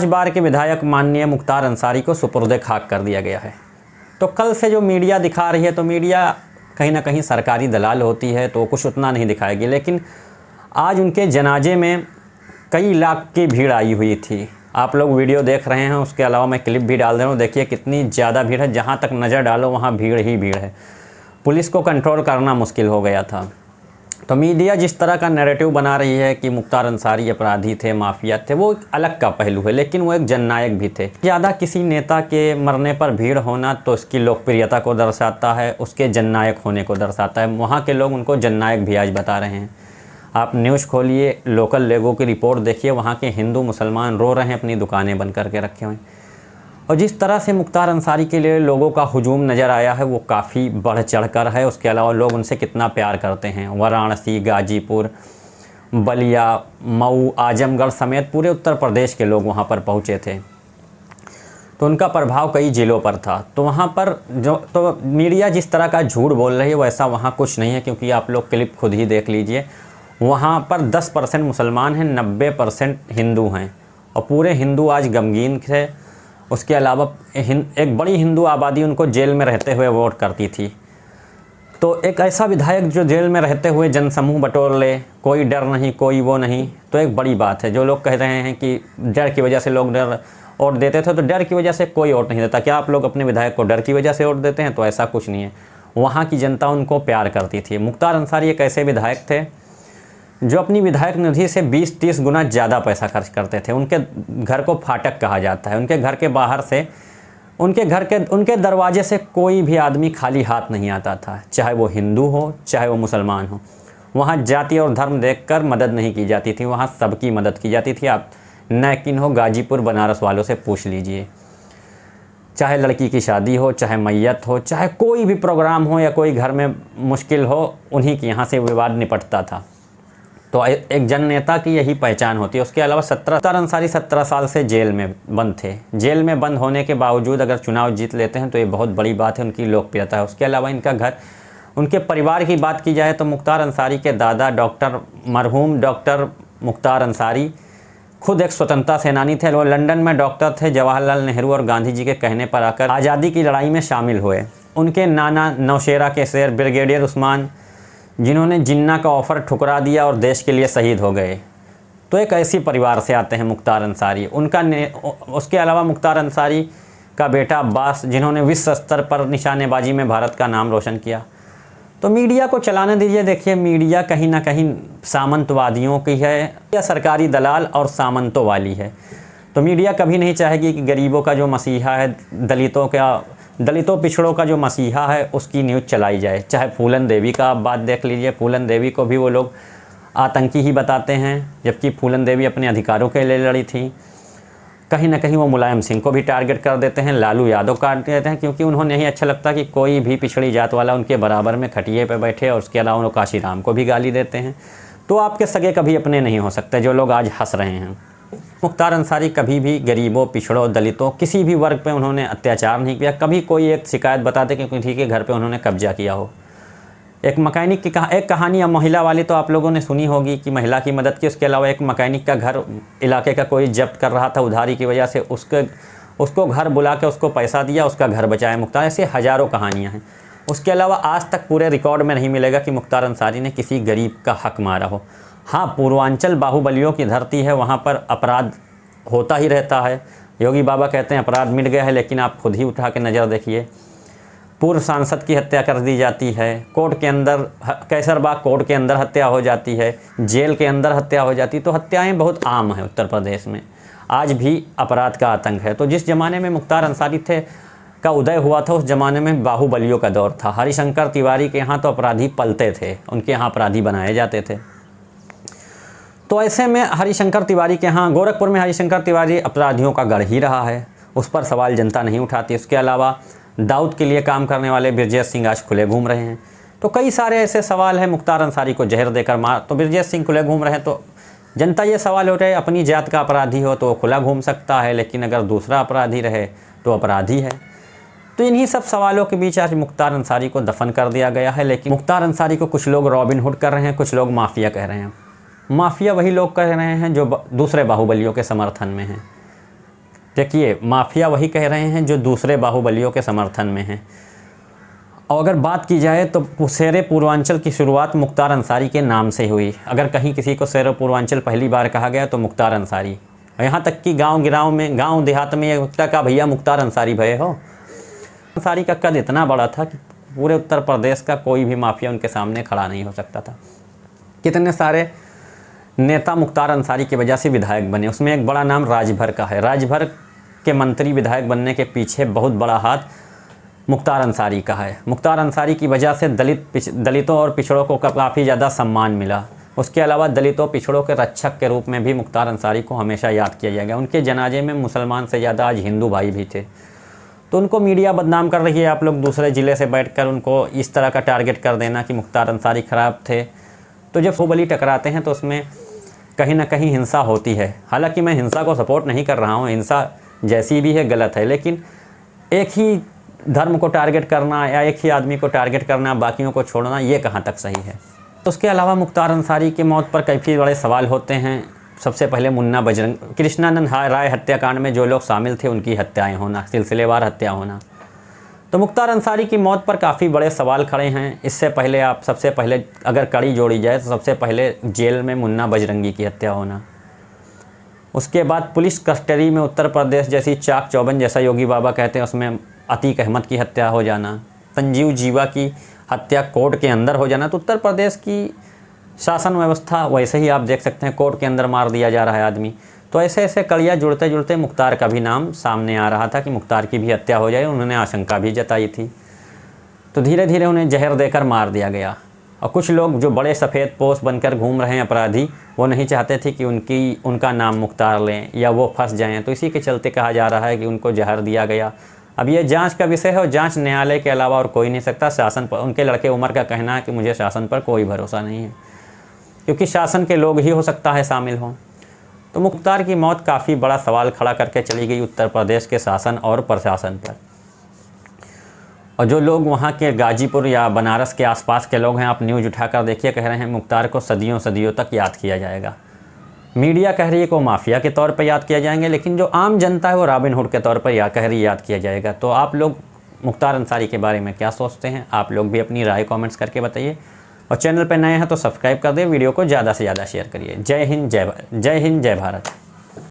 5 बार के विधायक माननीय मुख्तार अंसारी को सुपुर्द खाक कर दिया गया है। तो कल से जो मीडिया दिखा रही है, तो मीडिया कहीं ना कहीं सरकारी दलाल होती है तो कुछ उतना नहीं दिखाएगी, लेकिन आज उनके जनाजे में कई लाख की भीड़ आई हुई थी। आप लोग वीडियो देख रहे हैं, उसके अलावा मैं क्लिप भी डाल दे रहा हूँ। देखिए कितनी ज़्यादा भीड़ है, जहाँ तक नज़र डालो वहाँ भीड़ ही भीड़ है। पुलिस को कंट्रोल करना मुश्किल हो गया था। तो मीडिया जिस तरह का नैरेटिव बना रही है कि मुख्तार अंसारी अपराधी थे, माफिया थे, वो एक अलग का पहलू है, लेकिन वो एक जननायक भी थे। ज़्यादा किसी नेता के मरने पर भीड़ होना तो उसकी लोकप्रियता को दर्शाता है, उसके जननायक होने को दर्शाता है। वहाँ के लोग उनको जननायक भी आज बता रहे हैं। आप न्यूज़ खोलिए, लोकल लोगों की रिपोर्ट देखिए, वहाँ के हिंदू मुसलमान रो रहे हैं, अपनी दुकानें बंद करके रखे हुए। और जिस तरह से मुख्तार अंसारी के लिए लोगों का हुजूम नज़र आया है वो काफ़ी बढ़ चढ़कर है। उसके अलावा लोग उनसे कितना प्यार करते हैं। वाराणसी, गाजीपुर, बलिया, मऊ, आजमगढ़ समेत पूरे उत्तर प्रदेश के लोग वहाँ पर पहुँचे थे। तो उनका प्रभाव कई ज़िलों पर था। तो वहाँ पर तो मीडिया जिस तरह का झूठ बोल रही है वैसा वहाँ कुछ नहीं है, क्योंकि आप लोग क्लिप खुद ही देख लीजिए। वहाँ पर 10% मुसलमान हैं, 90% हिंदू हैं, और पूरे हिंदू आज गमगीन थे। उसके अलावा एक बड़ी हिंदू आबादी उनको जेल में रहते हुए वोट करती थी। तो एक ऐसा विधायक जो जेल में रहते हुए जनसमूह बटोर ले, कोई डर नहीं, कोई वो नहीं, तो एक बड़ी बात है। जो लोग कह रहे हैं कि डर की वजह से लोग वोट देते थे, तो डर की वजह से कोई वोट नहीं देता। क्या आप लोग अपने विधायक को डर की वजह से वोट देते हैं? तो ऐसा कुछ नहीं है। वहाँ की जनता उनको प्यार करती थी। मुख्तार अंसारी एक ऐसे विधायक थे जो अपनी विधायक निधि से 20-30 गुना ज़्यादा पैसा खर्च करते थे। उनके घर को फाटक कहा जाता है। उनके घर के बाहर से, उनके दरवाजे से कोई भी आदमी खाली हाथ नहीं आता था, चाहे वो हिंदू हो, चाहे वो मुसलमान हो। वहाँ जाति और धर्म देखकर मदद नहीं की जाती थी, वहाँ सबकी मदद की जाती थी। आप नैकिन हो, गाजीपुर, बनारस वालों से पूछ लीजिए। चाहे लड़की की शादी हो, चाहे मैयत हो, चाहे कोई भी प्रोग्राम हो या कोई घर में मुश्किल हो, उन्हीं के यहाँ से विवाद निपटता था। तो एक जन नेता की यही पहचान होती है। उसके अलावा मुख्तार अंसारी 17 साल से जेल में बंद थे। जेल में बंद होने के बावजूद अगर चुनाव जीत लेते हैं तो ये बहुत बड़ी बात है, उनकी लोकप्रियता है। उसके अलावा इनका घर, उनके परिवार की बात की जाए तो मुख्तार अंसारी के दादा मरहूम डॉक्टर मुख्तार अंसारी खुद एक स्वतंत्रता सेनानी थे। वो लंदन में डॉक्टर थे। जवाहरलाल नेहरू और गांधी जी के कहने पर आकर आज़ादी की लड़ाई में शामिल हुए। उनके नाना नौशेरा के शेर ब्रिगेडियर उस्मान, जिन्होंने जिन्ना का ऑफ़र ठुकरा दिया और देश के लिए शहीद हो गए। तो एक ऐसी परिवार से आते हैं मुख्तार अंसारी। उसके अलावा मुख्तार अंसारी का बेटा अब्बास, जिन्होंने विश्व स्तर पर निशानेबाजी में भारत का नाम रोशन किया। तो मीडिया को चलाने दीजिए। देखिए मीडिया कहीं ना कहीं सामंतवादियों की है या सरकारी दलाल और सामंतों वाली है। तो मीडिया कभी नहीं चाहेगी कि गरीबों का जो मसीहा है, दलितों पिछड़ों का जो मसीहा है, उसकी न्यूज़ चलाई जाए। चाहे फूलन देवी का आप बात देख लीजिए, फूलन देवी को भी वो लोग आतंकी ही बताते हैं, जबकि फूलन देवी अपने अधिकारों के लिए लड़ी थी। कहीं ना कहीं वो मुलायम सिंह को भी टारगेट कर देते हैं, लालू यादव काट देते हैं, क्योंकि उन्होंने नहीं अच्छा लगता कि कोई भी पिछड़ी जात वाला उनके बराबर में खटिए पे बैठे। और उसके अलावा वो काशीराम को भी गाली देते हैं। तो आपके सगे कभी अपने नहीं हो सकते, जो लोग आज हंस रहे हैं। मुख्तार अंसारी कभी भी गरीबों, पिछड़ों, दलितों, किसी भी वर्ग पे उन्होंने अत्याचार नहीं किया। कभी कोई एक शिकायत बताते कि किसी के घर पे उन्होंने कब्जा किया हो। एक मैकेनिक की एक कहानी या महिला वाली तो आप लोगों ने सुनी होगी कि महिला की मदद की। उसके अलावा एक मैकेनिक का घर इलाके का कोई जब्त कर रहा था उधारी की वजह से, उसको घर बुला के उसको पैसा दिया, उसका घर बचाया मुख्तार। ऐसे हज़ारों कहानियाँ हैं। उसके अलावा आज तक पूरे रिकॉर्ड में नहीं मिलेगा कि मुख्तार अंसारी ने किसी गरीब का हक मारा हो। हाँ, पूर्वांचल बाहुबलियों की धरती है, वहाँ पर अपराध होता ही रहता है। योगी बाबा कहते हैं अपराध मिट गया है, लेकिन आप खुद ही उठा के नज़र देखिए। पूर्व सांसद की हत्या कर दी जाती है, कोर्ट के अंदर, कैसरबाग कोर्ट के अंदर हत्या हो जाती है, जेल के अंदर हत्या हो जाती है। तो हत्याएं बहुत आम हैं उत्तर प्रदेश में, आज भी अपराध का आतंक है। तो जिस ज़माने में मुख्तार अंसारी का उदय हुआ था, उस ज़माने में बाहुबलियों का दौर था। हरिशंकर तिवारी के यहाँ तो अपराधी पलते थे, उनके यहाँ अपराधी बनाए जाते थे। तो ऐसे में हरिशंकर तिवारी के यहाँ, गोरखपुर में हरिशंकर तिवारी अपराधियों का गढ़ ही रहा है, उस पर सवाल जनता नहीं उठाती। उसके अलावा दाऊद के लिए काम करने वाले ब्रजेश सिंह आज खुले घूम रहे हैं। तो कई सारे ऐसे सवाल हैं। मुख्तार अंसारी को जहर देकर मार, तो ब्रजेश सिंह खुले घूम रहे हैं। तो जनता ये सवाल उठ रहा है, अपनी जात का अपराधी हो तो वो खुला घूम सकता है, लेकिन अगर दूसरा अपराधी रहे तो अपराधी है। तो इन्हीं सब सवालों के बीच आज मुख्तार अंसारी को दफन कर दिया गया है। लेकिन मुख्तार अंसारी को कुछ लोग रॉबिन हुड कर रहे हैं, कुछ लोग माफिया कह रहे हैं। माफिया वही लोग कह रहे हैं जो दूसरे बाहुबलियों के समर्थन में हैं। देखिए, माफिया वही कह रहे हैं जो दूसरे बाहुबलियों के समर्थन में हैं। और अगर बात की जाए तो शेर पूर्वांचल की शुरुआत मुख्तार अंसारी के नाम से हुई। अगर कहीं किसी को शेर पूर्वांचल पहली बार कहा गया तो मुख्तार अंसारी। यहाँ तक कि गांव देहात में ये लगता का भैया मुख्तार अंसारी भये हो। अंसारी का कद इतना बड़ा था कि पूरे उत्तर प्रदेश का कोई भी माफिया उनके सामने खड़ा नहीं हो सकता था। कितने सारे नेता मुख्तार अंसारी की वजह से विधायक बने। उसमें एक बड़ा नाम राजभर का है। राजभर के मंत्री विधायक बनने के पीछे बहुत बड़ा हाथ मुख्तार अंसारी का है। मुख्तार अंसारी की वजह से दलितों और पिछड़ों को काफ़ी ज़्यादा सम्मान मिला। उसके अलावा दलितों पिछड़ों के रक्षक के रूप में भी मुख्तार अंसारी को हमेशा याद किया जाएगा। उनके जनाजे में मुसलमान से ज़्यादा आज हिंदू भाई भी थे। तो उनको मीडिया बदनाम कर रही है। आप लोग दूसरे ज़िले से बैठकर उनको इस तरह का टारगेट कर देना कि मुख्तार अंसारी ख़राब थे। तो जब बाहुबली टकराते हैं तो उसमें कहीं ना कहीं हिंसा होती है। हालांकि मैं हिंसा को सपोर्ट नहीं कर रहा हूँ, हिंसा जैसी भी है गलत है, लेकिन एक ही धर्म को टारगेट करना या एक ही आदमी को टारगेट करना, बाकियों को छोड़ना, ये कहाँ तक सही है। उसके अलावा मुख्तार अंसारी की मौत पर काफ़ी बड़े सवाल होते हैं। सबसे पहले मुन्ना बजरंग कृष्णानंद राय हत्याकांड में जो लोग शामिल थे उनकी हत्याएँ होना, सिलसिलेवार हत्या होना। तो मुख्तार अंसारी की मौत पर काफ़ी बड़े सवाल खड़े हैं। इससे पहले सबसे पहले अगर कड़ी जोड़ी जाए तो सबसे पहले जेल में मुन्ना बजरंगी की हत्या होना। उसके बाद पुलिस कस्टडी में उत्तर प्रदेश जैसी चाक चौबंद, जैसा योगी बाबा कहते हैं, उसमें अतीक अहमद की हत्या हो जाना, संजीव जीवा की हत्या कोर्ट के अंदर हो जाना। तो उत्तर प्रदेश की शासन व्यवस्था वैसे ही आप देख सकते हैं, कोर्ट के अंदर मार दिया जा रहा है आदमी। तो ऐसे ऐसे कड़ियाँ जुड़ते जुड़ते मुख्तार का भी नाम सामने आ रहा था कि मुख्तार की भी हत्या हो जाए। उन्होंने आशंका भी जताई थी। तो धीरे धीरे उन्हें जहर देकर मार दिया गया। और कुछ लोग जो बड़े सफ़ेद पोश बनकर घूम रहे हैं अपराधी, वो नहीं चाहते थे कि उनका नाम मुख्तार लें या वो फंस जाएं। तो इसी के चलते कहा जा रहा है कि उनको जहर दिया गया। अब ये जांच का विषय है और जांच न्यायालय के अलावा और कोई नहीं सकता। शासन पर, उनके लड़के उमर का कहना है कि मुझे शासन पर कोई भरोसा नहीं है, क्योंकि शासन के लोग ही हो सकता है शामिल हों। तो मुख्तार की मौत काफ़ी बड़ा सवाल खड़ा करके चली गई उत्तर प्रदेश के शासन और प्रशासन पर। और जो लोग वहाँ के गाजीपुर या बनारस के आसपास के लोग हैं, आप न्यूज़ उठाकर देखिए, कह रहे हैं मुख्तार को सदियों सदियों तक याद किया जाएगा। मीडिया कह रही है कि वो माफिया के तौर पर याद किया जाएंगे, लेकिन जो आम जनता है वो रॉबिन हुड के तौर पर याद किया जाएगा। तो आप लोग मुख्तार अंसारी के बारे में क्या सोचते हैं? आप लोग भी अपनी राय कमेंट्स करके बताइए। और चैनल पर नए हैं तो सब्सक्राइब कर दें, वीडियो को ज़्यादा से ज़्यादा शेयर करिए। जय हिंद, जय भारत।